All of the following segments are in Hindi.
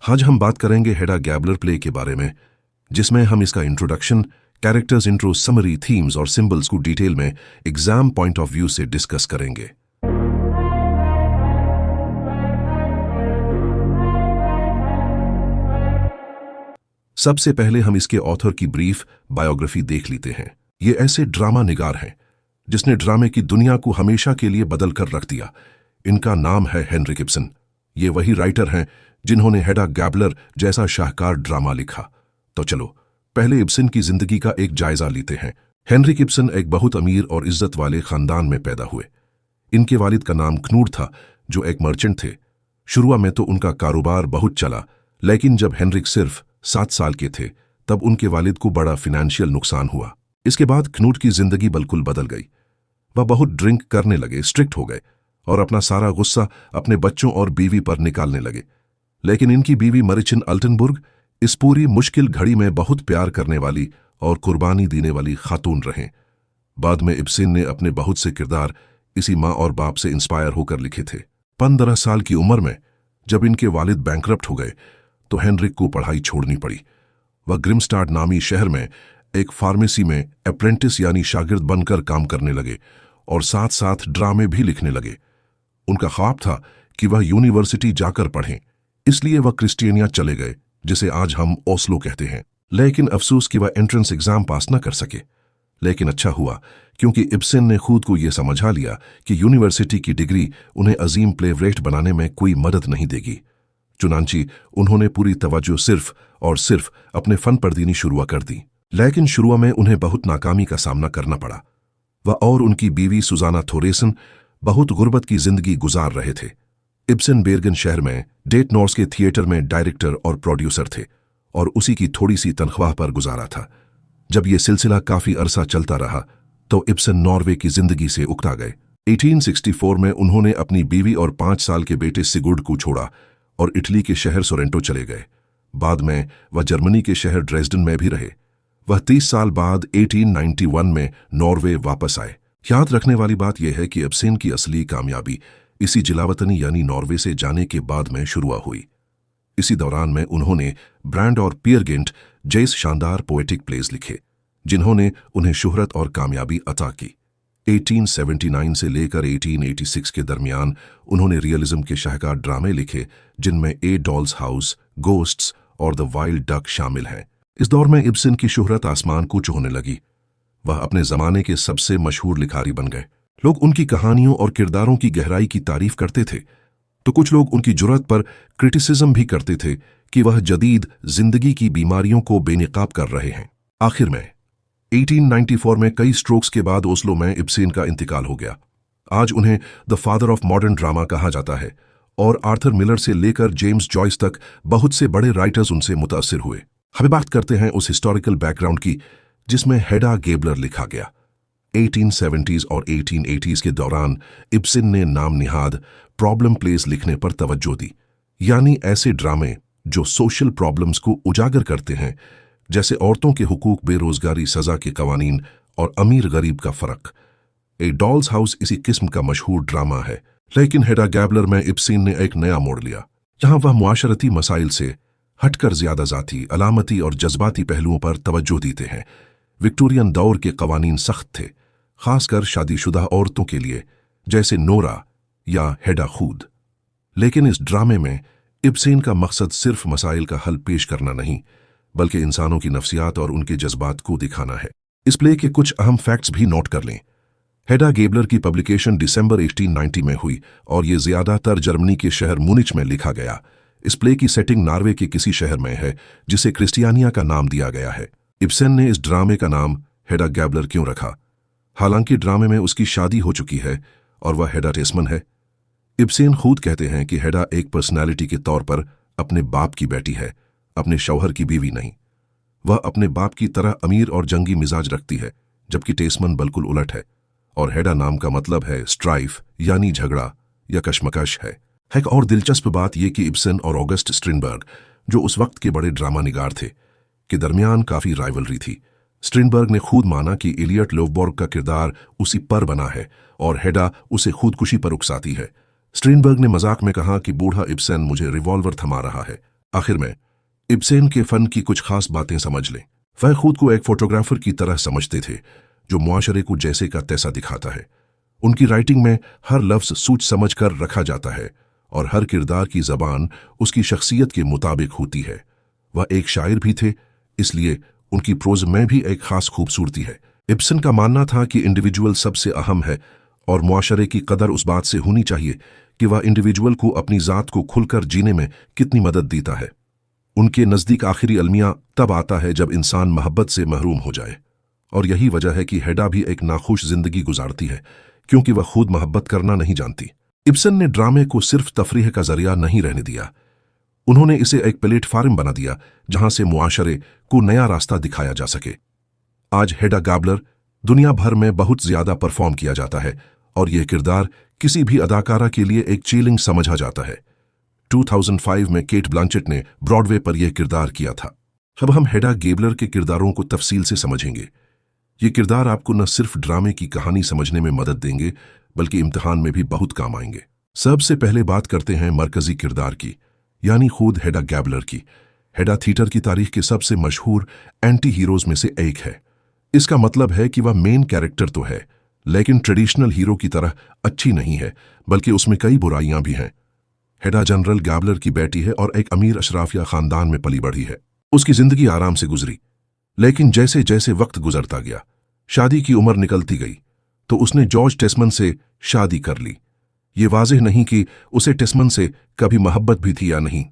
आज हम बात करेंगे हेडा गैबलर प्ले के बारे में, जिसमें हम इसका introduction, characters intro, summary, themes और सिंबल्स को डिटेल में एग्जाम पॉइंट ऑफ व्यू से डिस्कस करेंगे। सबसे पहले हम इसके ऑथर की ब्रीफ बायोग्राफी देख लेते हैं। ये ऐसे ड्रामा निगार हैं जिसने ड्रामे की दुनिया को हमेशा के लिए बदल कर रख दिया। इनका नाम है हेनरिक इब्सन। ये वही राइटर हैं जिन्होंने हेडा गैबलर जैसा शाहकार ड्रामा लिखा। तो चलो पहले इब्सन की जिंदगी का एक जायजा लेते हैं। हेनरिक इब्सन एक बहुत अमीर और इज्जत वाले खानदान में पैदा हुए। इनके वालिद का नाम क्नूड था, जो एक मर्चेंट थे। शुरुआत में तो उनका कारोबार बहुत चला, लेकिन जब हेनरिक सिर्फ 7 साल के थे तब उनके वालिद को बड़ा फिनेंशियल नुकसान हुआ। इसके बाद क्नूड की जिंदगी बिल्कुल बदल गई। वह बहुत ड्रिंक करने लगे, स्ट्रिक्ट हो गए और अपना सारा गुस्सा अपने बच्चों और बीवी पर निकालने लगे। लेकिन इनकी बीवी मरिचिन अल्टनबुर्ग इस पूरी मुश्किल घड़ी में बहुत प्यार करने वाली और कुर्बानी देने वाली खातून रहें। बाद में इब्सन ने अपने बहुत से किरदार इसी माँ और बाप से इंस्पायर होकर लिखे थे। 15 साल की उम्र में जब इनके वालिद बैंकरप्ट हो गए तो हेनरिक को पढ़ाई छोड़नी पड़ी। वह ग्रिमस्टाड नामी शहर में एक फार्मेसी में अप्रेंटिस यानी शागिर्द बनकर काम करने लगे और साथ साथ ड्रामे भी लिखने लगे। उनका ख्वाब था कि वह यूनिवर्सिटी जाकर पढ़ें, इसलिए वह क्रिस्टियनिया चले गए, जिसे आज हम ओस्लो कहते हैं। लेकिन अफसोस कि वह एंट्रेंस एग्जाम पास न कर सके। लेकिन अच्छा हुआ, क्योंकि इब्सन ने खुद को यह समझा लिया कि यूनिवर्सिटी की डिग्री उन्हें अजीम प्लेवराइट बनाने में कोई मदद नहीं देगी। चुनांची उन्होंने पूरी तवज्जो सिर्फ और सिर्फ अपने फन पर देनी शुरू कर दी। लेकिन शुरू में उन्हें बहुत नाकामी का सामना करना पड़ा। वह और उनकी बीवी सुजाना थोरेसन बहुत गुर्बत की जिंदगी गुजार रहे थे। इब्सन बेर्गन शहर में डेट नॉर्स के थिएटर में डायरेक्टर और प्रोड्यूसर थे और उसी की थोड़ी सी तनख्वाह पर गुजारा था। जब यह सिलसिला काफी अरसा चलता रहा तो इब्सन नॉर्वे की जिंदगी से उकता गए। 1864 में उन्होंने अपनी बीवी और 5 साल के बेटे सिगुर्ड को छोड़ा और इटली के शहर सोरेंटो चले गए। बाद में वह जर्मनी के शहर ड्रेसडन में भी रहे। वह 30 साल बाद 1891 में नॉर्वे वापस आए। याद रखने वाली बात यह है कि इब्सन की असली कामयाबी इसी जिलावतनी यानी नॉर्वे से जाने के बाद में शुरू हुई। इसी दौरान में उन्होंने ब्रांड और पियर गिंट जैसे शानदार पोएटिक प्लेज लिखे, जिन्होंने उन्हें शोहरत और कामयाबी अता की। 1879 से लेकर 1886 के दरमियान उन्होंने रियलिज्म के शाहकार ड्रामे लिखे, जिनमें ए डॉल्स हाउस, गोस्ट्स और द वाइल्ड डक शामिल हैं। इस दौर में इब्सन की शोहरत आसमान को छूने लगी। वह अपने जमाने के सबसे मशहूर लिखारी बन गए। लोग उनकी कहानियों और किरदारों की गहराई की तारीफ करते थे, तो कुछ लोग उनकी जुर्रत पर क्रिटिसिज्म भी करते थे कि वह जदीद जिंदगी की बीमारियों को बेनकाब कर रहे हैं। आखिर में 1894 में कई स्ट्रोक्स के बाद ओस्लो में इब्सन का इंतकाल हो गया। आज उन्हें the father of modern drama कहा जाता है और आर्थर मिलर से लेकर जेम्स जॉयस तक बहुत से बड़े राइटर्स उनसे मुतासिर हुए। हमें बात करते हैं उस हिस्टोरिकल बैकग्राउंड की जिसमें हेडा गैबलर लिखा गया। 1870s और 1880s के दौरान इब्सन ने नाम निहाद प्रॉब्लम प्लेस लिखने पर तवज्जो दी, यानी ऐसे ड्रामे जो सोशल प्रॉब्लम्स को उजागर करते हैं, जैसे औरतों के हुकूक, बेरोजगारी, सजा के कवानीन और अमीर गरीब का फर्क। ए डॉल्स हाउस इसी किस्म का मशहूर ड्रामा है, लेकिन हेडा गैबलर में इब्सन ने एक नया मोड़ लिया। जहां वह मुआशरती मसाइल से हटकर ज्यादा जाती, अलामती और जज्बाती पहलुओं पर तवज्जो देते हैं। विक्टोरियन दौर के कवानीन सख्त थे, खासकर शादीशुदा औरतों के लिए, जैसे नोरा या हेडा खुद। लेकिन इस ड्रामे में इब्सन का मकसद सिर्फ मसाइल का हल पेश करना नहीं, बल्कि इंसानों की नफ्सियात और उनके जज्बात को दिखाना है। इस प्ले के कुछ अहम फैक्ट्स भी नोट कर लें। हेडा गैबलर की पब्लिकेशन दिसंबर 1890 में हुई और ये ज्यादातर जर्मनी के शहर मुनिच में लिखा गया। इस प्ले की सेटिंग नॉर्वे के किसी शहर में है जिसे क्रिस्टियानिया का नाम दिया गया है। इब्सन ने इस ड्रामे का नाम हेडा गैबलर क्यों रखा? हालांकि ड्रामे में उसकी शादी हो चुकी है और वह हेडा टेस्मन है। इब्सन खुद कहते हैं कि हेडा एक पर्सनालिटी के तौर पर अपने बाप की बेटी है, अपने शौहर की बीवी नहीं। वह अपने बाप की तरह अमीर और जंगी मिजाज रखती है, जबकि टेस्मन बिल्कुल उलट है। और हेडा नाम का मतलब है स्ट्राइफ यानी झगड़ा या कशमकश है। एक और दिलचस्प बात यह कि इब्सन और ऑगस्ट स्ट्रिनबर्ग, जो उस वक्त के बड़े ड्रामा निगार थे, के दरमियान काफी राइवलरी थी। स्ट्रिनबर्ग ने खुद माना कि इलियट लोवबॉर्ग का किरदार उसी पर बना है और हेडा उसे खुदकुशी पर उकसाती है। स्ट्रिनबर्ग ने मजाक में कहा कि बूढ़ा इब्सन मुझे रिवॉल्वर थमा रहा है। आखिर में इब्सेन के फन की कुछ खास बातें समझ लें। वह खुद को एक फोटोग्राफर की तरह समझते थे जो मुआशरे को जैसे का तैसा दिखाता है। उनकी राइटिंग में हर लफ्ज सोच समझ कर रखा जाता है और हर किरदार की जबान उसकी शख्सियत के मुताबिक होती है। वह एक शायर भी थे, इसलिए उनकी प्रोज में भी एक खास खूबसूरती है। इब्सन का मानना था कि इंडिविजुअल सबसे अहम है और मुआशरे की कदर उस बात से होनी चाहिए कि वह इंडिविजुअल को अपनी ज़ात को खुलकर जीने में कितनी मदद देता है। उनके नज़दीक आखिरी अलमिया तब आता है जब इंसान मोहब्बत से महरूम हो जाए, और यही वजह है कि हेडा भी एक नाखुश जिंदगी गुजारती है क्योंकि वह खुद मोहब्बत करना नहीं जानती। इब्सन ने ड्रामे को सिर्फ तफरीह का जरिया नहीं रहने दिया, उन्होंने इसे एक प्लेटफार्म बना दिया जहां से मुआशरे को नया रास्ता दिखाया जा सके। आज हेडा गैबलर दुनिया भर में बहुत ज्यादा परफॉर्म किया जाता है और यह किरदार किसी भी अदाकारा के लिए एक चैलेंज समझा जाता है। 2005 में केट ब्लांचेट ने ब्रॉडवे पर यह किरदार किया था। अब हम हेडा गैबलर के किरदारों को तफसील से समझेंगे। ये किरदार आपको न सिर्फ ड्रामे की कहानी समझने में मदद देंगे बल्कि इम्तिहान में भी बहुत काम आएंगे। सबसे पहले बात करते हैं मरकजी किरदार की, यानी खुद हेडा गैबलर की। हेडा थिएटर की तारीख के सबसे मशहूर एंटी हीरोज में से एक है। इसका मतलब है कि वह मेन कैरेक्टर तो है लेकिन ट्रेडिशनल हीरो की तरह अच्छी नहीं है, बल्कि उसमें कई बुराइयां भी हैं। हेडा जनरल गैबलर की बेटी है और एक अमीर अशराफिया खानदान में पली बढ़ी है। उसकी जिंदगी आराम से गुजरी, लेकिन जैसे जैसे वक्त गुजरता गया, शादी की उम्र निकलती गई, तो उसने जॉर्ज टेस्मन से शादी कर ली। ये वाज़ेह नहीं कि उसे टेस्मन से कभी मोहब्बत भी थी या नहीं,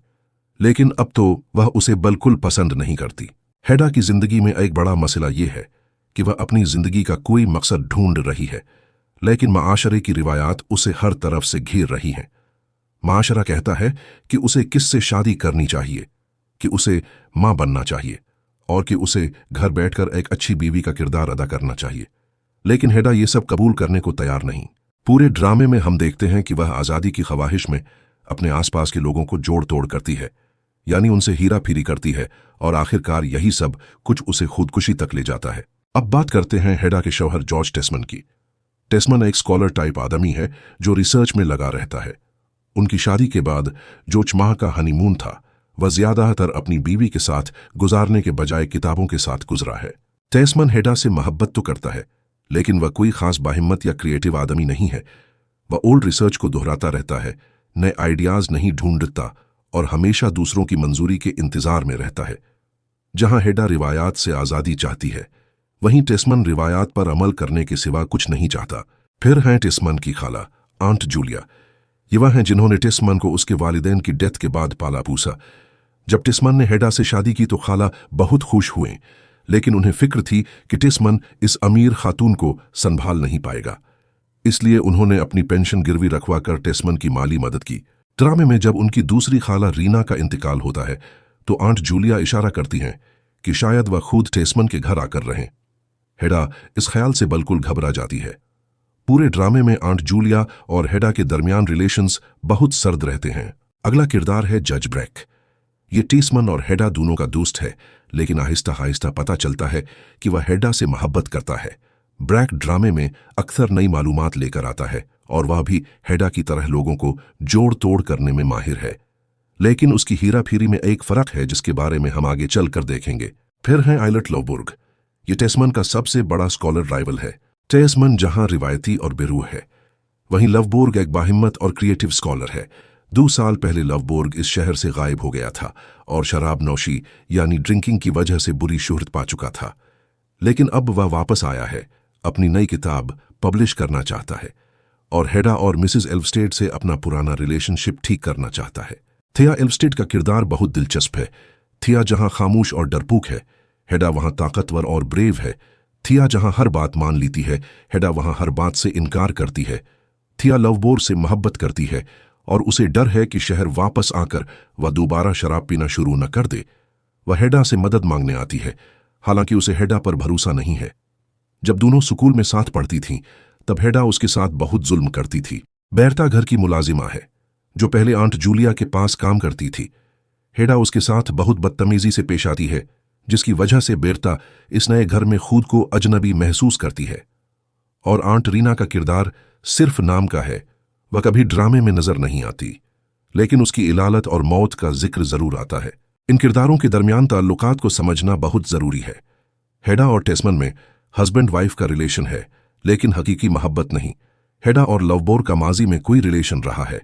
लेकिन अब तो वह उसे बिल्कुल पसंद नहीं करती। हेडा की जिंदगी में एक बड़ा मसला ये है कि वह अपनी जिंदगी का कोई मकसद ढूंढ रही है, लेकिन माशरे की रिवायात उसे हर तरफ से घेर रही हैं। माशरा कहता है कि उसे किससे शादी करनी चाहिए, कि उसे मां बनना चाहिए और कि उसे घर बैठकर एक अच्छी बीवी का किरदार अदा करना चाहिए, लेकिन हेडा ये सब कबूल करने को तैयार नहीं। पूरे ड्रामे में हम देखते हैं कि वह आज़ादी की ख्वाहिश में अपने आसपास के लोगों को जोड़ तोड़ करती है, यानी उनसे हीरा फीरी करती है, और आखिरकार यही सब कुछ उसे खुदकुशी तक ले जाता है। अब बात करते हैं हेडा के शौहर जॉर्ज टेस्मन की। टेस्मन एक स्कॉलर टाइप आदमी है जो रिसर्च में लगा रहता है। उनकी शादी के बाद जो 6 माह का हनीमून था, वह ज्यादातर अपनी बीवी के साथ गुजारने के बजाय किताबों के साथ गुजरा है। टेस्मन हेडा से मोहब्बत तो करता है, लेकिन वह कोई खास बाहिम्मत या क्रिएटिव आदमी नहीं है। वह ओल्ड रिसर्च को दोहराता रहता है, नए आइडियाज नहीं ढूंढता और हमेशा दूसरों की मंजूरी के इंतजार में रहता है। जहां हेडा रिवायात से आज़ादी चाहती है, वहीं टेस्मन रिवायात पर अमल करने के सिवा कुछ नहीं चाहता। फिर हैं टेस्मन की खाला आंट जूलिया। ये वह हैं जिन्होंने टेस्मन को उसके वालिदैन की डेथ के बाद पाला पूसा। जब टेस्मन ने हेडा से शादी की तो खाला बहुत खुश हुए, लेकिन उन्हें फिक्र थी कि टेस्मन इस अमीर खातून को संभाल नहीं पाएगा, इसलिए उन्होंने अपनी पेंशन गिरवी रखवा कर टेस्मन की माली मदद की। ड्रामे में जब उनकी दूसरी खाला रीना का इंतकाल होता है तो आंट जूलिया इशारा करती हैं कि शायद वह खुद टेस्मन के घर आकर रहें। हेडा इस ख्याल से बिल्कुल घबरा जाती है। पूरे ड्रामे में आंट जूलिया और हेडा के दरमियान रिलेशंस बहुत सर्द रहते हैं। अगला किरदार है जज ब्रैक। ये टेस्मन और हेडा दोनों का दोस्त है, लेकिन आहिस्ता आहिस्ता पता चलता है कि वह हेडा से मोहब्बत करता है। ब्रैक ड्रामे में अक्सर नई मालूमात लेकर आता है और वह भी हेडा की तरह लोगों को जोड़ तोड़ करने में माहिर है, लेकिन उसकी हीरा फीरी में एक फर्क है जिसके बारे में हम आगे चलकर देखेंगे। फिर है आइलट लवबर्ग। ये टेस्मन का सबसे बड़ा स्कॉलर राइवल है। टेस्मन जहां रिवायती और बेरूह है, वहीं लवबर्ग एक बाहिम्मत और क्रिएटिव स्कॉलर है। 2 साल पहले लवबर्ग इस शहर से गायब हो गया था और शराब नौशी यानी ड्रिंकिंग की वजह से बुरी शोहरत पा चुका था, लेकिन अब वह वापस आया है, अपनी नई किताब पब्लिश करना चाहता है और हेडा और मिसेस एल्वस्टेड से अपना पुराना रिलेशनशिप ठीक करना चाहता है। थिया एल्वस्टेड का किरदार बहुत दिलचस्प है। थिया जहां खामोश और डरपोक है, हेडा वहां ताकतवर और ब्रेव है। थिया जहां हर बात मान लेती है, हेडा वहां हर बात से इनकार करती है। थिया लवबर्ग से मोहब्बत करती है और उसे डर है कि शहर वापस आकर वह दोबारा शराब पीना शुरू न कर दे। वह हेडा से मदद मांगने आती है, हालांकि उसे हेडा पर भरोसा नहीं है। जब दोनों स्कूल में साथ पढ़ती थीं, तब हेडा उसके साथ बहुत जुल्म करती थी। बेरता घर की मुलाजिमा है जो पहले आंट जूलिया के पास काम करती थी। हेडा उसके साथ बहुत बदतमीजी से पेश आती है, जिसकी वजह से बेरता इस नए घर में खुद को अजनबी महसूस करती है। और आंट रीना का किरदार सिर्फ नाम का है, वह कभी ड्रामे में नजर नहीं आती। लेकिन उसकी इलालत और मौत का जिक्र जरूर आता है। इन किरदारों के दरमियान ताल्लुकात को समझना बहुत जरूरी है। हेडा और टेस्मन में हस्बैंड वाइफ का रिलेशन है, लेकिन हकीकी मोहब्बत नहीं। हेडा और लवबोर्ग का माजी में कोई रिलेशन रहा है।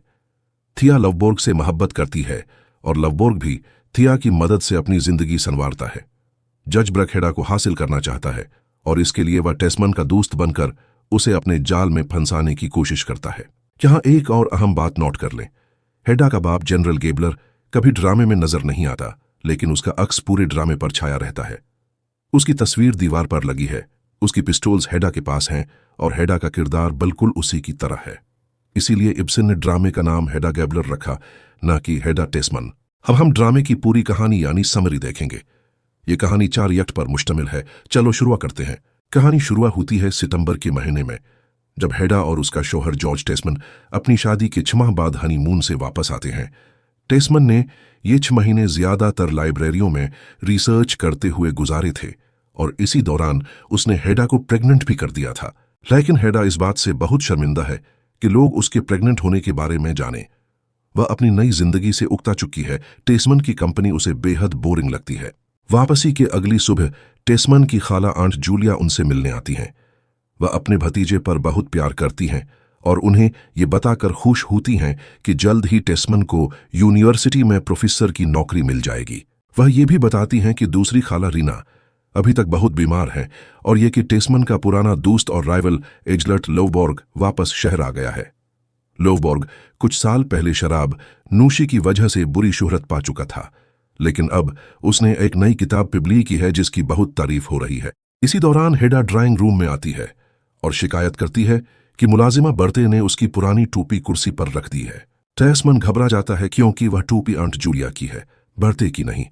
थिया लवबोर्ग से मोहब्बत करती है और लवबोर्ग भी थिया की मदद से अपनी जिंदगी संवारता है। जज ब्रक हेडा को हासिल करना चाहता है और इसके लिए वह टेस्मन का दोस्त बनकर उसे अपने जाल में फंसाने की कोशिश करता है। यहां एक और अहम बात नोट कर लें। हेडा का बाप जनरल गेबलर कभी ड्रामे में नजर नहीं आता, लेकिन उसका अक्स पूरे ड्रामे पर छाया रहता है। उसकी तस्वीर दीवार पर लगी है, उसकी पिस्टोल्स हेडा के पास हैं और हेडा का किरदार बिल्कुल उसी की तरह है। इसीलिए इब्सन ने ड्रामे का नाम हेडा गेबलर रखा, न कि हेडा टेस्मन। अब हम ड्रामे की पूरी कहानी यानी समरी देखेंगे। ये कहानी 4 एक्ट पर मुश्तमिल है। चलो शुरू करते हैं। कहानी शुरू होती है सितंबर के महीने में, जब हेडा और उसका शौहर जॉर्ज टेस्मन अपनी शादी के 6 माह बाद हनीमून से वापस आते हैं। टेस्मन ने ये 6 महीने ज्यादातर लाइब्रेरियों में रिसर्च करते हुए गुजारे थे और इसी दौरान उसने हेडा को प्रेग्नेंट भी कर दिया था। लेकिन हेडा इस बात से बहुत शर्मिंदा है कि लोग उसके प्रेग्नेंट होने के बारे में जाने। वह अपनी नई जिंदगी से उकता चुकी है। टेस्मन की कंपनी उसे बेहद बोरिंग लगती है। वापसी के अगली सुबह टेस्मन की खाला आंट जूलिया उनसे मिलने आती हैं। वह अपने भतीजे पर बहुत प्यार करती हैं और उन्हें ये बताकर खुश होती हैं कि जल्द ही टेस्मन को यूनिवर्सिटी में प्रोफेसर की नौकरी मिल जाएगी। वह ये भी बताती हैं कि दूसरी खाला रीना अभी तक बहुत बीमार है और ये कि टेस्मन का पुराना दोस्त और राइवल एजलर्ट लोवबोर्ग वापस शहर आ गया है। लोवबोर्ग कुछ साल पहले शराब नूशी की वजह से बुरी शोहरत पा चुका था, लेकिन अब उसने एक नई किताब पिबली की है जिसकी बहुत तारीफ हो रही है। इसी दौरान हेडा ड्राइंग रूम में आती है और शिकायत करती है कि मुलाजिमा बर्ते ने उसकी पुरानी टोपी कुर्सी पर रख दी है। टेस्मन घबरा जाता है क्योंकि वह टोपी आंट जूलिया की है, बर्ते की नहीं।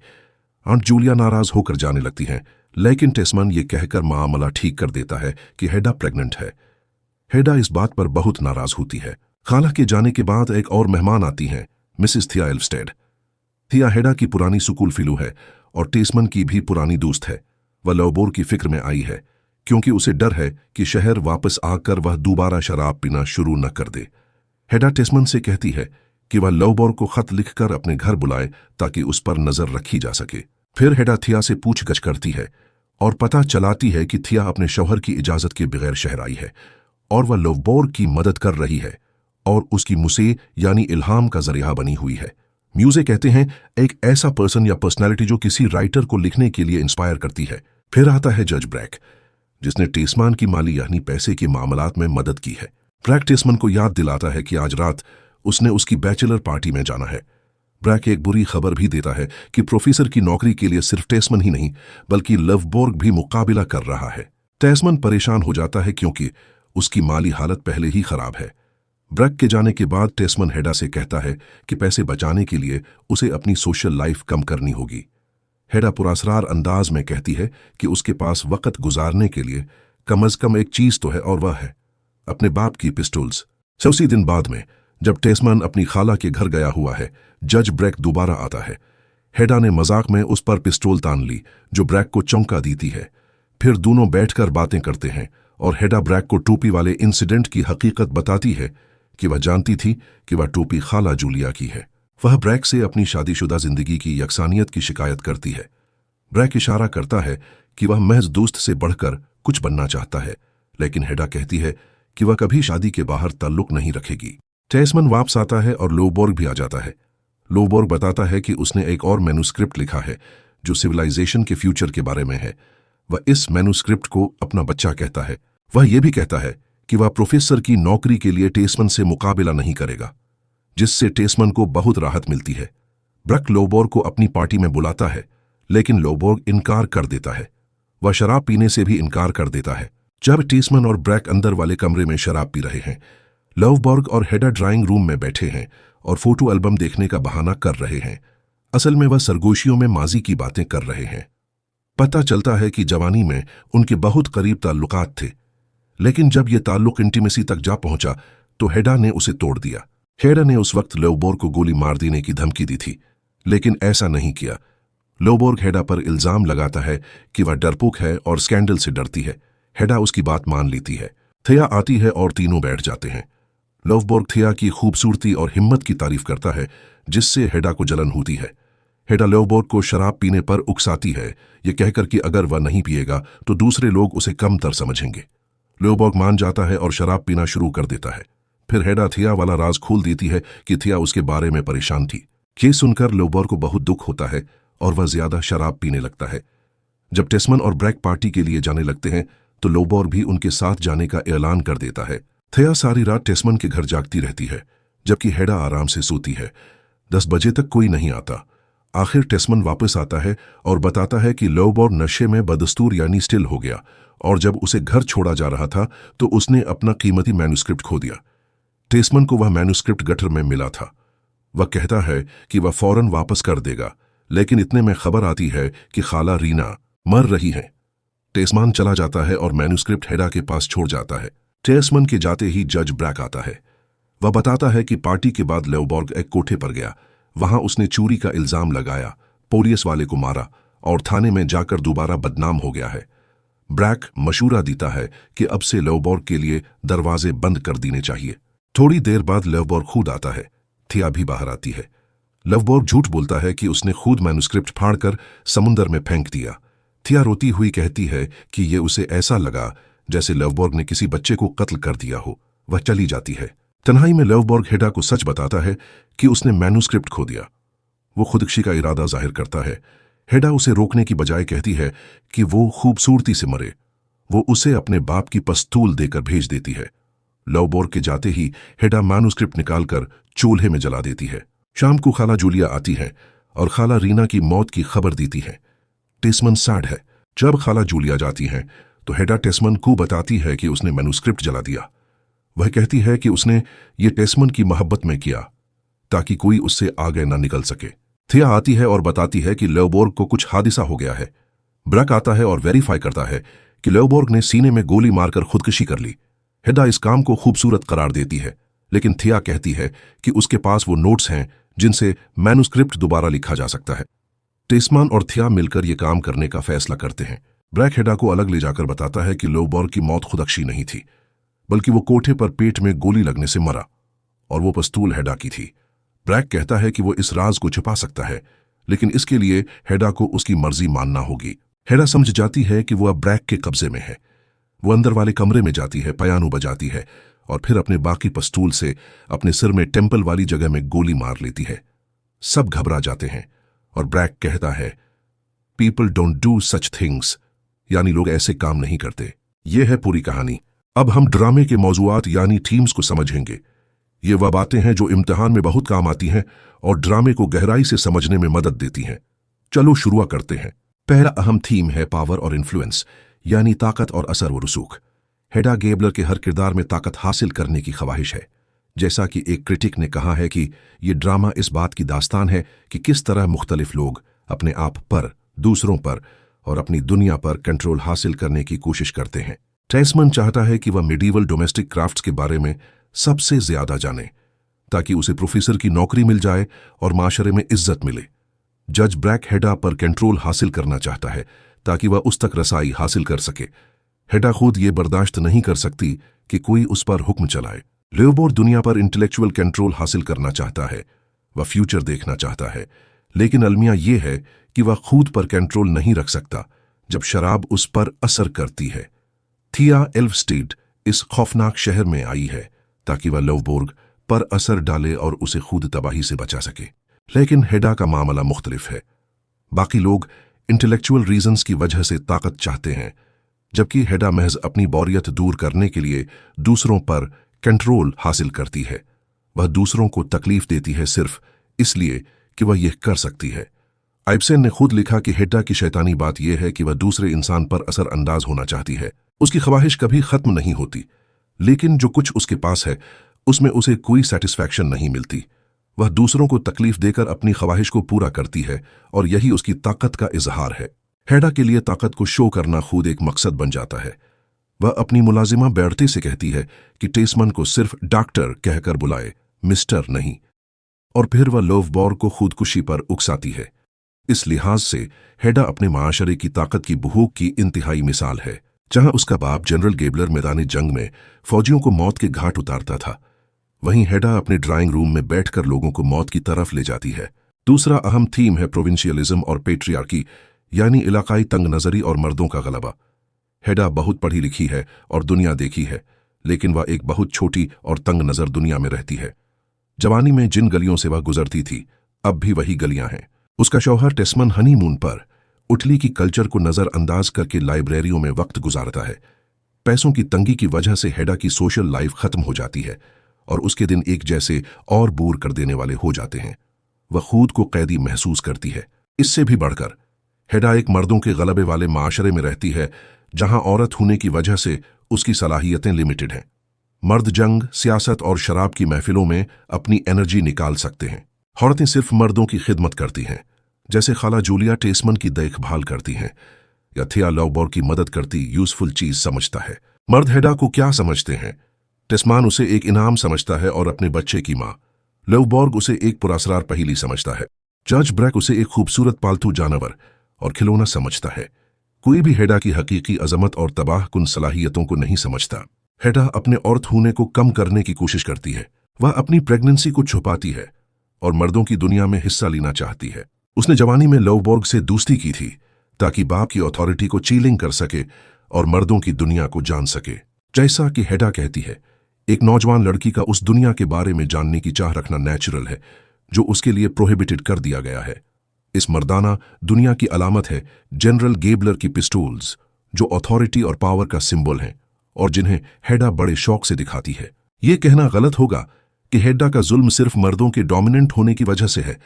आंट जूलिया नाराज होकर जाने लगती हैं, लेकिन टेस्मन ये कहकर मामला ठीक कर देता है कि हेडा प्रेग्नेंट है। हेडा इस बात पर बहुत नाराज होती है। खाला के जाने के बाद एक और मेहमान आती हैं, मिसिस थिया एल्फस्टेड। थिया हेडा की पुरानी स्कूल फिलू है और टेस्मन की भी पुरानी दोस्त है। वह लोवबोर्ग की फिक्र में आई है क्योंकि उसे डर है कि शहर वापस आकर वह दोबारा शराब पीना शुरू न कर दे। हेडा टेस्मन से कहती है कि वह लोवबोर्ग को खत लिखकर अपने घर बुलाए ताकि उस पर नजर रखी जा सके। फिर हेडा थिया से पूछगछ करती है और पता चलाती है कि थिया अपने शौहर की इजाजत के बगैर शहर आई है और वह लोवबोर्ग की मदद कर रही है और उसकी मुसे यानी इल्हाम का जरिया बनी हुई है। म्यूजे कहते हैं एक ऐसा पर्सन या पर्सनैलिटी जो किसी राइटर को लिखने के लिए इंस्पायर करती है। फिर आता है जज ब्रैक, जिसने टेस्मन की माली यानी पैसे के मामलात में मदद की है। ब्रैक टेस्मन को याद दिलाता है कि आज रात उसने उसकी बैचलर पार्टी में जाना है। ब्रैक एक बुरी खबर भी देता है कि प्रोफेसर की नौकरी के लिए सिर्फ टेस्मन ही नहीं बल्कि लोवबोर्ग भी मुकाबिला कर रहा है। टेस्मन परेशान हो जाता है क्योंकि उसकी माली हालत पहले ही खराब है। ब्रैक के जाने के बाद टेस्मन हेडा से कहता है कि पैसे बचाने के लिए उसे अपनी सोशल लाइफ कम करनी होगी। हेडा पुरस्कार अंदाज में कहती है कि उसके पास वक्त गुजारने के लिए कम अज कम एक चीज तो है और वह है अपने बाप की पिस्टोल्स। उसी दिन बाद में जब टेस्मन अपनी खाला के घर गया हुआ है, जज ब्रैक दोबारा आता है। हेडा ने मजाक में उस पर पिस्टोल तान ली जो ब्रैक को चौंका देती है। फिर दोनों बैठकर बातें करते हैं और हेडा ब्रैक को टोपी वाले इंसिडेंट की हकीकत बताती है कि वह जानती थी कि वह टोपी खाला जूलिया की है। वह ब्रैक से अपनी शादीशुदा जिंदगी की यकसानियत की शिकायत करती है। ब्रैक इशारा करता है कि वह महज दोस्त से बढ़कर कुछ बनना चाहता है, लेकिन हेडा कहती है कि वह कभी शादी के बाहर ताल्लुक नहीं रखेगी। टेस्मन वापस आता है और लोवबोर्ग भी आ जाता है। लोवबोर्ग बताता है कि उसने एक और मैन्युस्क्रिप्ट लिखा है जो सिविलाइजेशन के फ्यूचर के बारे में है। वह इस मैन्युस्क्रिप्ट को अपना बच्चा कहता है। वह यह भी कहता है कि वह प्रोफेसर की नौकरी के लिए टेस्मन से मुकाबला नहीं करेगा, जिससे टेस्मन को बहुत राहत मिलती है। ब्रैक लोवबोर्ग को अपनी पार्टी में बुलाता है, लेकिन लोवबोर्ग इनकार कर देता है। वह शराब पीने से भी इनकार कर देता है। जब टेस्मन और ब्रैक अंदर वाले कमरे में शराब पी रहे हैं, लोवबोर्ग और हेडा ड्राइंग रूम में बैठे हैं और फोटो एल्बम देखने का बहाना कर रहे हैं। असल में वह सरगोशियों में माजी की बातें कर रहे हैं। पता चलता है कि जवानी में उनके बहुत करीब ताल्लुकात थे, लेकिन जब यह ताल्लुक इंटीमेसी तक जा पहुंचा तो हेडा ने उसे तोड़ दिया। हेडा ने उस वक्त लोवबोर्ग को गोली मार देने की धमकी दी थी, लेकिन ऐसा नहीं किया। लोवबोर्ग हेडा पर इल्जाम लगाता है कि वह डरपोक है और स्कैंडल से डरती है। हेडा उसकी बात मान लेती है। थिया आती है और तीनों बैठ जाते हैं। लोवबॉर्ग थिया की खूबसूरती और हिम्मत की तारीफ करता है, जिससे हेडा को जलन होती है। हेडा लोवबॉर्ग को शराब पीने पर उकसाती है, ये कहकर कि अगर वह नहीं पिएगा तो दूसरे लोग उसे कमतर समझेंगे। लोवबॉर्ग मान जाता है और शराब पीना शुरू कर देता है। फिर हेडा थिया वाला राज खोल देती है कि थिया उसके बारे में परेशान थी। ये सुनकर लोवबॉर्ग को बहुत दुख होता है और वह ज्यादा शराब पीने लगता है। जब टेस्मन और ब्रैक पार्टी के लिए जाने लगते हैं तो लोवबॉर्ग भी उनके साथ जाने का ऐलान कर देता है। थिया सारी रात टेस्मन के घर जागती रहती है, जबकि हेडा आराम से सोती है। 10 बजे तक कोई नहीं आता। आखिर टेस्मन वापस आता है और बताता है कि लोवबॉर्ग नशे में बदस्तूर यानी स्टिल हो गया, और जब उसे घर छोड़ा जा रहा था तो उसने अपना कीमती मैन्युस्क्रिप्ट खो दिया। टेस्मन को वह मैन्युस्क्रिप्ट गटर में मिला था। वह कहता है कि वह फौरन वापस कर देगा, लेकिन इतने में खबर आती है कि खाला रीना मर रही है। टेस्मन चला जाता है और मैन्युस्क्रिप्ट हेडा के पास छोड़ जाता है। टेस्मन के जाते ही जज ब्रैक आता है। वह बताता है कि पार्टी के बाद लोवबॉर्ग एक कोठे पर गया। वहां उसने चोरी का इल्जाम लगाया, पुलिस वाले को मारा और थाने में जाकर दोबारा बदनाम हो गया है। ब्रैक मशूरा देता है कि अब से लोवबॉर्ग के लिए दरवाजे बंद कर देने चाहिए। थोड़ी देर बाद लोवबॉर्ग खुद आता है। थिया भी बाहर आती है। लोवबॉर्ग झूठ बोलता है कि उसने खुद मैन्युस्क्रिप्ट फाड़कर समुद्र में फेंक दिया। थिया रोती हुई कहती है कि ये उसे ऐसा लगा जैसे लोवबॉर्ग ने किसी बच्चे को कत्ल कर दिया हो। वह चली जाती है। तन्हाई में लोवबॉर्ग हेडा को सच बताता है कि उसने मैन्युस्क्रिप्ट खो दिया। वो खुदकुशी का इरादा जाहिर करता है। हेडा उसे रोकने की बजाय कहती है कि वो खूबसूरती से मरे। वो उसे अपने बाप की पस्तूल देकर भेज देती है। लोवबॉर्ग के जाते ही हेडा मैन्युस्क्रिप्ट निकालकर चूल्हे में जला देती है। शाम को खाला जूलिया आती है और खाला रीना की मौत की खबर देती है। टेस्मन सैड है। जब खाला जूलिया जाती है तो हेडा टेस्मन को बताती है कि उसने मैन्युस्क्रिप्ट जला दिया। वह कहती है कि उसने ये टेस्मन की मोहब्बत में किया ताकि कोई उससे आगे न निकल सके। थिया आती है और बताती है कि लोवबॉर्ग को कुछ हादसा हो गया है। ब्रैक आता है और वेरीफाई करता है कि लोवबॉर्ग ने सीने में गोली मारकर खुदकुशी कर ली। हेडा इस काम को खूबसूरत करार देती है, लेकिन थिया कहती है कि उसके पास वो नोट्स हैं जिनसे मैन्युस्क्रिप्ट दोबारा लिखा जा सकता है। टेस्मन और थिया मिलकर यह काम करने का फैसला करते हैं। ब्रैक हेडा को अलग ले जाकर बताता है कि लोवबॉर्ग की मौत खुदकुशी नहीं थी, बल्कि वो कोठे पर पेट में गोली लगने से मरा और वो पस्तूल हेडा की थी। ब्रैक कहता है कि वो इस राज को छुपा सकता है, लेकिन इसके लिए हेडा को उसकी मर्जी मानना होगी। हेडा समझ जाती है कि वो अब ब्रैक के कब्जे में है। वो अंदर वाले कमरे में जाती है, पियानो बजाती है और फिर अपने बाकी पस्तूल से अपने सिर में टेम्पल वाली जगह में गोली मार लेती है। सब घबरा जाते हैं और ब्रैक कहता है, people don't do such things, यानी लोग ऐसे काम नहीं करते। ये है पूरी कहानी। अब हम ड्रामे के मौजूआत यानी थीम्स को समझेंगे। ये वह बातें हैं जो इम्तिहान में बहुत काम आती हैं और ड्रामे को गहराई से समझने में मदद देती हैं। चलो शुरू करते हैं। पहला अहम थीम है पावर और इन्फ्लुएंस, यानी ताकत और असर व रसूख। हेडा गेबलर के हर किरदार में ताकत हासिल करने की ख्वाहिश है। जैसा कि एक क्रिटिक ने कहा है कि ये ड्रामा इस बात की दास्तान है कि किस तरह मुख्तलिफ लोग अपने आप पर, दूसरों पर और अपनी दुनिया पर कंट्रोल हासिल करने की कोशिश करते हैं। टेस्मन चाहता है कि वह मिडीवल डोमेस्टिक क्राफ्ट्स के बारे में सबसे ज्यादा जाने, ताकि उसे प्रोफेसर की नौकरी मिल जाए और माशरे में इज्जत मिले। जज ब्रैक हेडा पर कंट्रोल हासिल करना चाहता है ताकि वह उस तक रसाई हासिल कर सके। हेडा खुद ये बर्दाश्त नहीं कर सकती कि कोई उस पर हुक्म चलाए। लोवबॉर्ग दुनिया पर इंटेलेक्चुअल कंट्रोल हासिल करना चाहता है। वह फ्यूचर देखना चाहता है, लेकिन अलमिया ये है कि वह खुद पर कंट्रोल नहीं रख सकता जब शराब उस पर असर करती है। थिया एल्वस्टेड इस खौफनाक शहर में आई है ताकि वह लोवबॉर्ग पर असर डाले और उसे खुद तबाही से बचा सके। लेकिन हेडा का मामला मुख्तलिफ है। बाकी लोग इंटेलेक्चुअल रीजंस की वजह से ताकत चाहते हैं, जबकि हेडा महज अपनी बोरियत दूर करने के लिए दूसरों पर कंट्रोल हासिल करती है। वह दूसरों को तकलीफ देती है सिर्फ इसलिए कि वह यह कर सकती है। आइबसेन ने खुद लिखा कि हेडा की शैतानी बात यह है कि वह दूसरे इंसान पर असर अंदाज होना चाहती है। उसकी ख्वाहिश कभी खत्म नहीं होती, लेकिन जो कुछ उसके पास है उसमें उसे कोई सेटिस्फैक्शन नहीं मिलती। वह दूसरों को तकलीफ देकर अपनी ख्वाहिश को पूरा करती है और यही उसकी ताकत का इजहार है। हेडा के लिए ताकत को शो करना खुद एक मकसद बन जाता है। वह अपनी मुलाजिमा बैरते से कहती है कि टेस्मन को सिर्फ डॉक्टर कहकर बुलाए, मिस्टर नहीं, और फिर वह लोवबॉर्ग को खुदकुशी पर उकसाती है। इस लिहाज से हेडा अपने माशरे की ताकत की भूख की इंतहाई मिसाल है। जहां उसका बाप जनरल गेबलर मैदानी जंग में फौजियों को मौत के घाट उतारता था, वहीं हेडा अपने ड्राइंग रूम में बैठकर लोगों को मौत की तरफ ले जाती है। दूसरा अहम थीम है प्रोविंशियलिज्म और पेट्रियार्की, यानी इलाकाई तंग नजरी और मर्दों का गलबा। हेडा बहुत पढ़ी लिखी है और दुनिया देखी है, लेकिन वह एक बहुत छोटी और तंग नजर दुनिया में रहती है। जवानी में जिन गलियों से वह गुजरती थी, अब भी वही गलियां हैं। उसका शौहर टेस्मन हनीमून पर इटली की कल्चर को नजरअंदाज करके लाइब्रेरियों में वक्त गुजारता है। पैसों की तंगी की वजह से हेडा की सोशल लाइफ खत्म हो जाती है और उसके दिन एक जैसे और बोर कर देने वाले हो जाते हैं। वह खुद को कैदी महसूस करती है। इससे भी बढ़कर हेडा एक मर्दों के गलबे वाले माशरे में रहती है, जहां औरत होने की वजह से उसकी सलाहियतें लिमिटेड हैं। मर्द जंग, सियासत और शराब की महफिलों में अपनी एनर्जी निकाल सकते हैं। औरतें सिर्फ मर्दों की खिदमत करती हैं, जैसे खाला जूलिया टेस्मन की देखभाल करती हैं या थिया लवबोर्ग की मदद करती यूजफुल चीज समझता है। मर्द हेडा को क्या समझते हैं? टेस्मान उसे एक इनाम समझता है और अपने बच्चे की मां। लवबोर्ग उसे एक पुरस्कार पहेली समझता है। जज ब्रैक उसे एक खूबसूरत पालतू जानवर और खिलौना समझता है। कोई भी हेडा की हकीकी अजमत और तबाहकुन सलाहियतों को नहीं समझता। हेडा अपने औरत होने को कम करने की कोशिश करती है। वह अपनी प्रेगनेंसी को छुपाती है और मर्दों की दुनिया में हिस्सा लेना चाहती है। उसने जवानी में लवबोर्ग से दोस्ती की थी ताकि बाप की अथॉरिटी को चीलिंग कर सके और मर्दों की दुनिया को जान सके। जैसा कि हेडा कहती है, एक नौजवान लड़की का उस दुनिया के बारे में जानने की चाह रखना नेचुरल है जो उसके लिए प्रोहिबिटेड कर दिया गया है। इस मर्दाना दुनिया की अलामत है जनरल गेबलर की पिस्टोल्स, जो अथॉरिटी और पावर का सिंबल हैं और जिन्हें हेडा बड़े शौक से दिखाती है। यह कहना गलत होगा कि हेडा का जुल्म सिर्फ मर्दों के डोमिनेंट होने की वजह से है,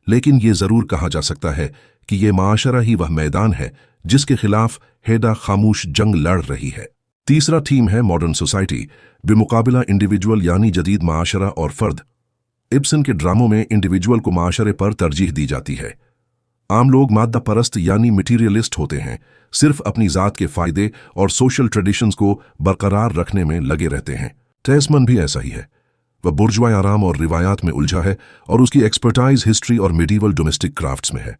लेकिन यह जरूर कहा जा सकता है कि यह माशरा ही वह मैदान है जिसके खिलाफ हेडा खामोश जंग लड़ रही है। तीसरा थीम है मॉडर्न सोसाइटी बेमुकाबिला इंडिविजुअल, यानी जदीद माशरा और फर्द। इब्सन के ड्रामों में इंडिविजुअल को माशरे पर तरजीह दी जाती है। आम लोग माद्दा परस्त यानी मटीरियलिस्ट होते हैं, सिर्फ अपनी जात के फायदे और सोशल ट्रेडिशंस को बरकरार रखने में लगे रहते हैं। टेस्मन भी ऐसा ही है। वह बुर्जुआ आराम और रिवायात में उलझा है और उसकी एक्सपर्टाइज हिस्ट्री और मिडीवल डोमेस्टिक क्राफ्ट्स में है।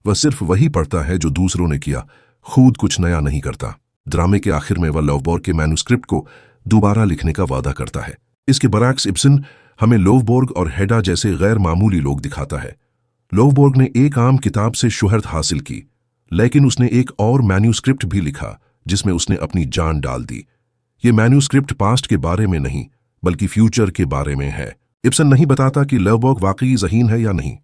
वह सिर्फ वही पढ़ता है जो दूसरों ने किया, खुद कुछ नया नहीं करता। ड्रामे के आखिर में वह लवबोर्ग के मैन्युस्क्रिप्ट को दोबारा लिखने का वादा करता है। इसके बरक्स इब्सन हमें लवबोर्ग और हेडा जैसे गैर मामूली लोग दिखाता है। लवबोर्ग ने एक आम किताब से शोहरत हासिल की, लेकिन उसने एक और मैन्युस्क्रिप्ट भी लिखा जिसमें उसने अपनी जान डाल दी। ये मैन्युस्क्रिप्ट पास्ट के बारे में नहीं बल्कि फ्यूचर के बारे में है। इब्सन नहीं बताता कि लवबोर्ग वाकई ज़हीन है या नहीं,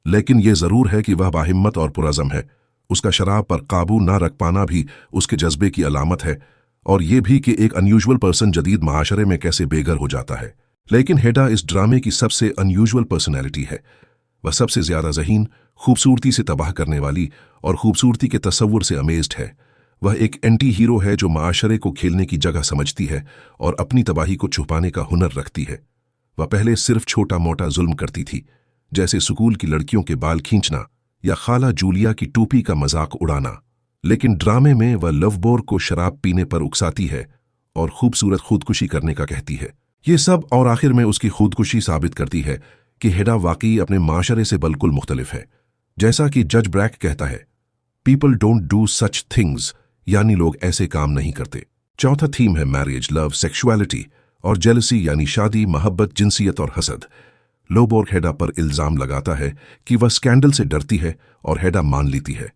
लेकिन यह जरूर है कि वह बाहिम्मत और पुरज़म है। उसका शराब पर काबू ना रख पाना भी उसके जज्बे की अलामत है, और यह भी कि एक अनयूजुअल पर्सन जदीद माशरे में कैसे बेघर हो जाता है। लेकिन हेडा इस ड्रामे की सबसे अनयूजुअल पर्सनैलिटी है। वह सबसे ज्यादा ज़हीन, खूबसूरती से तबाह करने वाली और खूबसूरती के तसव्वुर से अमेज्ड है। वह एक एंटी हीरो है जो माशरे को खेलने की जगह समझती है और अपनी तबाही को छुपाने का हुनर रखती है। वह पहले सिर्फ छोटा मोटा जुल्म करती थी, जैसे स्कूल की लड़कियों के बाल खींचना या खाला जूलिया की टोपी का मजाक उड़ाना, लेकिन ड्रामे में वह लवबोर्ग को शराब पीने पर उकसाती है और खूबसूरत खुदकुशी करने का कहती है। ये सब और आखिर में उसकी खुदकुशी साबित करती है कि हेडा वाकई अपने माशरे से बिल्कुल मुख्तलिफ है। जैसा कि जज ब्रैक कहता है, people don't do such things, यानी लोग ऐसे काम नहीं करते। चौथा थीम है मैरिज, लव, सेक्सुअलिटी और जेलसी, यानी शादी, मोहब्बत, जिनसियत और हसद। लवबोर्ग हेडा पर इल्जाम लगाता है कि वह स्कैंडल से डरती है और हेडा मान लेती है,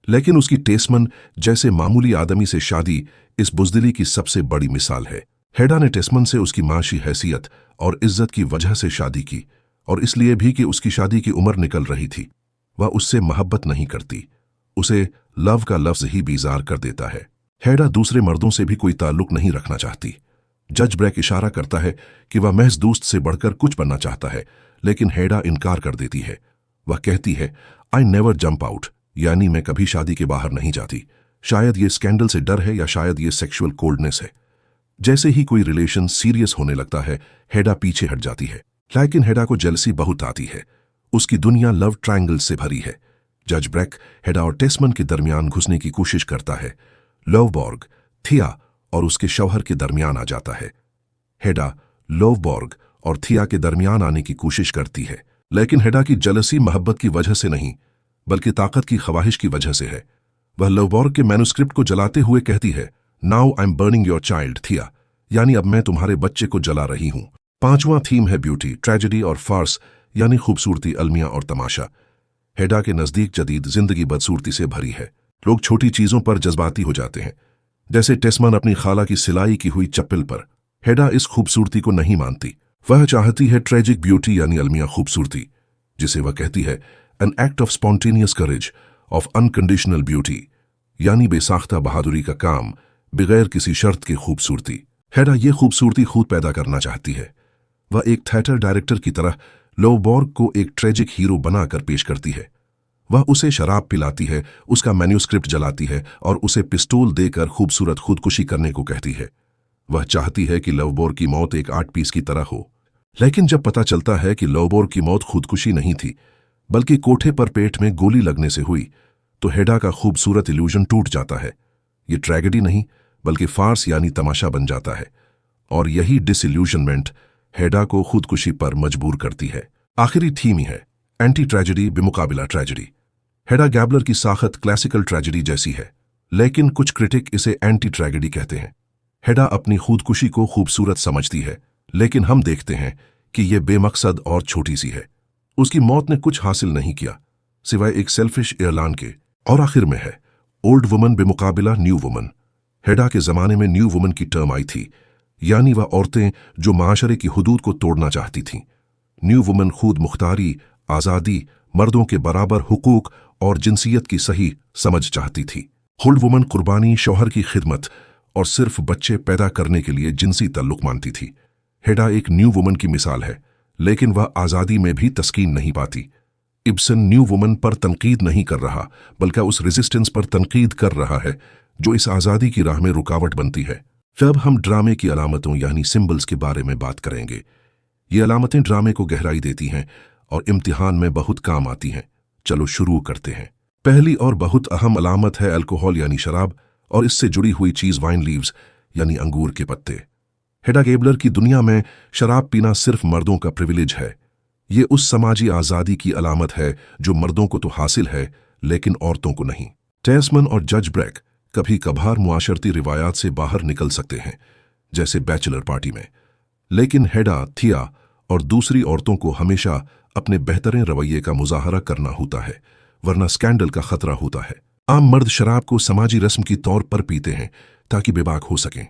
लेकिन उसकी टेस्मन जैसे मामूली आदमी से शादी इस बुज़दिली की सबसे बड़ी मिसाल है। हेडा ने टेस्मन से उसकी माशी हैसियत और इज्जत की वजह से शादी की, और इसलिए भी कि उसकी शादी की उम्र निकल रही थी। वह उससे मोहब्बत नहीं करती, उसे लव का लफ्ज ही बीजार कर देता है। हेडा दूसरे मर्दों से भी कोई ताल्लुक नहीं रखना चाहती। जज ब्रैक इशारा करता है कि वह महज दोस्त से बढ़कर कुछ बनना चाहता है, लेकिन हेडा इनकार कर देती है। वह कहती है, आई नेवर जंप आउट, यानी मैं कभी शादी के बाहर नहीं जाती। शायद ये स्कैंडल से डर है या शायद ये सेक्सुअल कोल्डनेस है। जैसे ही कोई रिलेशन सीरियस होने लगता है, हेडा पीछे हट जाती है। लेकिन हेडा को जेलसी बहुत आती है। उसकी दुनिया लव ट्रायंगल से भरी है। जज ब्रैक हेडा और टेस्मन के दरमियान घुसने की कोशिश करता है। लवबोर्ग, थिया और उसके शौहर के दरमियान आ जाता है। हेडा लवबोर्ग और थिया के दरमियान आने की कोशिश करती है, लेकिन हेडा की जलसी मोहब्बत की वजह से नहीं बल्कि ताकत की ख्वाहिश की वजह से है। वह लवबोर्ग के मैन्युस्क्रिप्ट को जलाते हुए कहती है, now I am burning your child थिया, यानी अब मैं तुम्हारे बच्चे को जला रही हूं। पांचवां थीम है ब्यूटी, ट्रेजेडी और फार्स यानी खूबसूरती, अलमिया और तमाशा। हेडा के नजदीक जदीद जिंदगी बदसूरती से भरी है। लोग छोटी चीजों पर जज्बाती हो जाते हैं, जैसे टेस्मन अपनी खाला की सिलाई की हुई चप्पल पर। हेडा इस खूबसूरती को नहीं मानती। वह चाहती है ट्रेजिक ब्यूटी यानी अलमिया खूबसूरती, जिसे वह कहती है an act of spontaneous courage, of unconditional beauty, यानी बेसाख्ता बहादुरी का काम, बगैर किसी शर्त की खूबसूरती। हेडा ये खूबसूरती खुद पैदा करना चाहती है। वह एक थिएटर डायरेक्टर की तरह लोवबॉर्ग को एक ट्रेजिक हीरो बनाकर पेश करती है। वह उसे शराब पिलाती है, उसका मैन्यूस्क्रिप्ट जलाती है और उसे पिस्तौल देकर खूबसूरत खुदकुशी करने को कहती है। वह चाहती है कि लोवबॉर्ग की मौत एक आर्ट पीस की तरह हो। लेकिन जब पता चलता है कि लोवबॉर्ग की मौत खुदकुशी नहीं थी, बल्कि कोठे पर पेट में गोली लगने से हुई, तो हेडा का खूबसूरत इल्यूजन टूट जाता है। ये ट्रेजेडी नहीं बल्कि फार्स यानी तमाशा बन जाता है, और यही डिसइल्यूजनमेंट हेडा को खुदकुशी पर मजबूर करती है। आखिरी थीम ही है एंटी ट्रेजेडी बेमुकाबिला ट्रेजेडी। हेडा गैबलर की साखत क्लासिकल ट्रेजेडी जैसी है, लेकिन कुछ क्रिटिक इसे एंटी ट्रेजेडी कहते हैं। हेडा अपनी खुदकुशी को खूबसूरत समझती है, लेकिन हम देखते हैं कि यह बेमकसद और छोटी सी है। उसकी मौत ने कुछ हासिल नहीं किया सिवाय एक सेल्फिश ऐलान के। और आखिर में है ओल्ड वुमन बेमुकाबिला न्यू वुमन। हेडा के जमाने में न्यू वुमन की टर्म आई थी, यानी वह औरतें जो माशरे की हुदूद को तोड़ना चाहती थीं। न्यू वुमन खुद मुख्तारी, आज़ादी, मर्दों के बराबर हुकूक और जिनसियत की सही समझ चाहती थी। ओल्ड वुमन कुर्बानी, शौहर की खिदमत और सिर्फ बच्चे पैदा करने के लिए जिनसी ताल्लुक मानती थी। हेडा एक न्यू वुमन की मिसाल है, लेकिन वह आज़ादी में भी तस्कीन नहीं पाती। इब्सन न्यू वुमन पर तनकीद नहीं कर रहा, बल्कि उस रेजिस्टेंस पर तनकीद कर रहा है जो इस आज़ादी की राह में रुकावट बनती है। अब हम ड्रामे की अलामतों यानी सिंबल्स के बारे में बात करेंगे। ये अलामतें ड्रामे को गहराई देती हैं और इम्तिहान में बहुत काम आती हैं। चलो शुरू करते हैं। पहली और बहुत अहम अलामत है अल्कोहल यानी शराब, और इससे जुड़ी हुई चीज वाइन लीव्स यानी अंगूर के पत्ते। हेडा गैबलर की दुनिया में शराब पीना सिर्फ मर्दों का प्रिविलेज है। ये उस समाजी आज़ादी की अलामत है जो मर्दों को तो हासिल है, लेकिन औरतों को नहीं। टेस्मन और जज ब्रैक कभी कभार मुआशरती रिवायात से बाहर निकल सकते हैं, जैसे बैचलर पार्टी में, लेकिन हेडा, थिया और दूसरी औरतों को हमेशा अपने बेहतरीन रवैये का मुजाहरा करना होता है, वरना स्कैंडल का खतरा होता है। आम मर्द शराब को समाजी रस्म की तौर पर पीते हैं ताकि बेबाक हो सकें,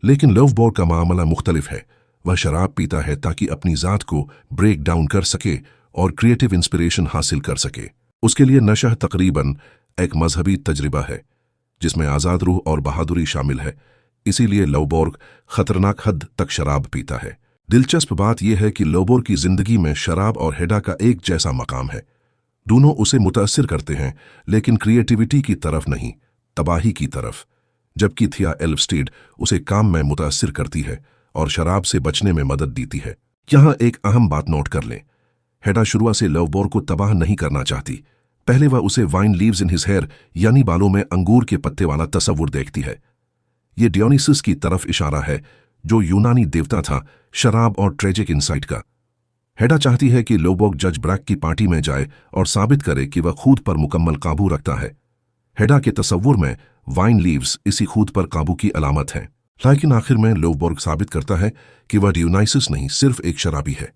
लेकिन लोवबॉर्ग का मामला मुख्तलिफ है। वह शराब पीता है ताकि अपनी जात को ब्रेक डाउन कर सके और क्रिएटिव इंस्पिरेशन हासिल कर सके। उसके लिए नशा तकरीबन एक मजहबी तजर्बा है जिसमें आज़ाद रूह और बहादुरी शामिल है। इसीलिए लोवबॉर्ग खतरनाक हद तक शराब पीता है। दिलचस्प बात यह है कि लोवबॉर्ग की जिंदगी में शराब और हेडा का एक जैसा मकाम है। दोनों उसे मुतासिर करते हैं, लेकिन क्रिएटिविटी की तरफ नहीं, तबाही की तरफ। जबकि थिया एल्वस्टेड उसे काम में मुतासिर करती है और शराब से बचने में मदद देती है। यहाँ एक अहम बात नोट कर लें। हेडा शुरुआत से लोवबॉर्ग को तबाह नहीं करना चाहती। पहले वह उसे vine leaves in his hair यानी बालों में अंगूर के पत्ते वाला तस्वुर देखती है। ये डियोनिसस की तरफ इशारा है, जो यूनानी देवता था शराब और ट्रेजिक इंसाइट का। हेडा चाहती है कि लोवबॉर्ग जज ब्रैक की पार्टी में जाए और साबित करे कि वह खुद पर मुकम्मल काबू रखता है। हेडा के तस्वुर में वाइन लीव्स इसी खुद पर काबू की अलामत है, लेकिन आखिर में लोवबॉर्ग साबित करता है कि वह डियोनिसस नहीं, सिर्फ एक शराबी है।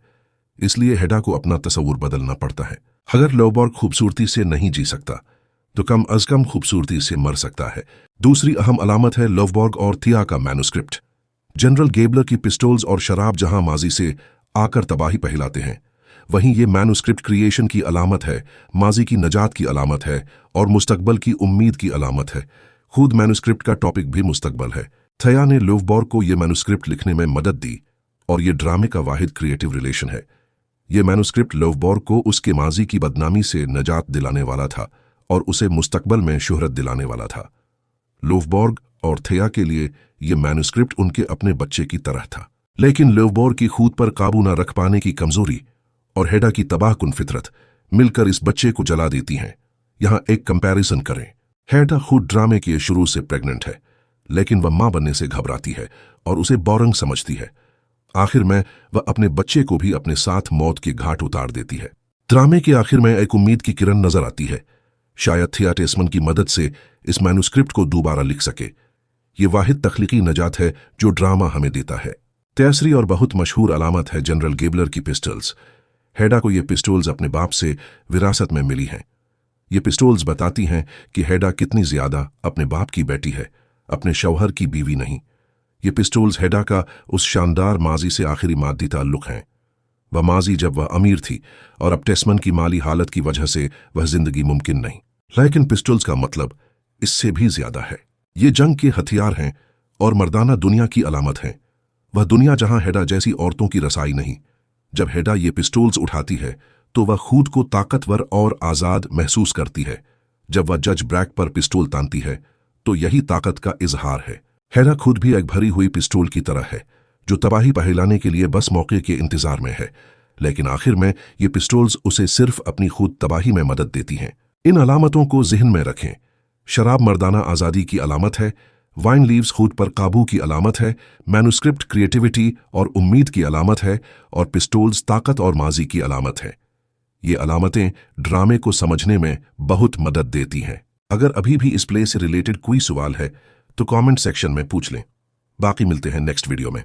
इसलिए हेडा को अपना तस्वुर बदलना पड़ता है। अगर लोवबॉर्ग खूबसूरती से नहीं जी सकता, तो कम अज कम खूबसूरती से मर सकता है। दूसरी अहम अलामत है लोवबॉर्ग और थिया का मैन्युस्क्रिप्ट। जनरल गैबलर की पिस्टोल्स और शराब जहां माजी से आकर तबाही फैलाते हैं, वहीं ये मैन्युस्क्रिप्ट क्रिएशन की अलामत है, माजी की नजात की अलामत है और मुस्तकबल की उम्मीद की अलामत है। खुद मैन्युस्क्रिप्ट का टॉपिक भी मुस्तकबल है। थिया ने लोवबॉर्ग को यह मैन्युस्क्रिप्ट लिखने में मदद दी और ये ड्रामे का वाहिद क्रिएटिव रिलेशन है। ये मैन्युस्क्रिप्ट लोवबॉर्ग को उसके माजी की बदनामी से नजात दिलाने वाला था और उसे मुस्तकबल में शोहरत दिलाने वाला था। लोवबॉर्ग और थिया के लिए ये मैन्युस्क्रिप्ट उनके अपने बच्चे की तरह था। लेकिन लोवबॉर्ग की खुद पर काबू न रख पाने की कमजोरी और हेडा की तबाहकुन फितरत मिलकर इस बच्चे को जला देती हैं। यहां एक कंपैरिजन करें। हेडा खुद ड्रामे के शुरू से प्रेग्नेंट है, लेकिन वह मां बनने से घबराती है और उसे बोरिंग समझती है। आखिर में वह अपने बच्चे को भी अपने साथ मौत के घाट उतार देती है। ड्रामे के आखिर में एक उम्मीद की किरण नजर आती है। शायद थिया टेस्मन की मदद से इस मैन्युस्क्रिप्ट को दोबारा लिख सके। ये वाहिद तख्लीकी नजात है जो ड्रामा हमें देता है। तीसरी और बहुत मशहूर अलामत है जनरल गेबलर की पिस्टल्स। हेडा को ये पिस्टल्स अपने बाप से विरासत में मिली हैं। ये पिस्टल्स बताती हैं कि हेडा कितनी ज्यादा अपने बाप की बेटी है, अपने शौहर की बीवी नहीं। ये पिस्टल्स हेडा का उस शानदार माजी से आखिरी मादी ताल्लुक हैं। वह माजी जब वह अमीर थी और अब टेस्मन की माली हालत की वजह से वह जिंदगी मुमकिन नहीं। लेकिन पिस्टल्स का मतलब इससे भी ज्यादा है। ये जंग के हथियार हैं और मर्दाना दुनिया की अलामत हैं। वह दुनिया जहां हेडा जैसी औरतों की रसाई नहीं। जब हेडा ये पिस्टल्स उठाती है तो वह खुद को ताकतवर और आजाद महसूस करती है। जब वह जज ब्रैक पर पिस्टल तानती है तो यही ताकत का इजहार है। हेडा खुद भी एक भरी हुई पिस्टल की तरह है जो तबाही पहलाने के लिए बस मौके के इंतजार में है, लेकिन आखिर में ये पिस्टल्स उसे सिर्फ अपनी खुद तबाही में मदद देती हैं। इन अलामतों को जिहन में रखें। शराब मर्दाना आज़ादी की अलामत है, वाइन लीव्स खुद पर काबू की अलामत है, मैन्युस्क्रिप्ट क्रिएटिविटी और उम्मीद की अलामत है, और पिस्टल्स ताकत और माजी की अलामत है। ये अलामतें ड्रामे को समझने में बहुत मदद देती हैं। अगर अभी भी इस प्ले से रिलेटेड कोई सवाल है तो कमेंट सेक्शन में पूछ लें। बाकी मिलते हैं नेक्स्ट वीडियो में।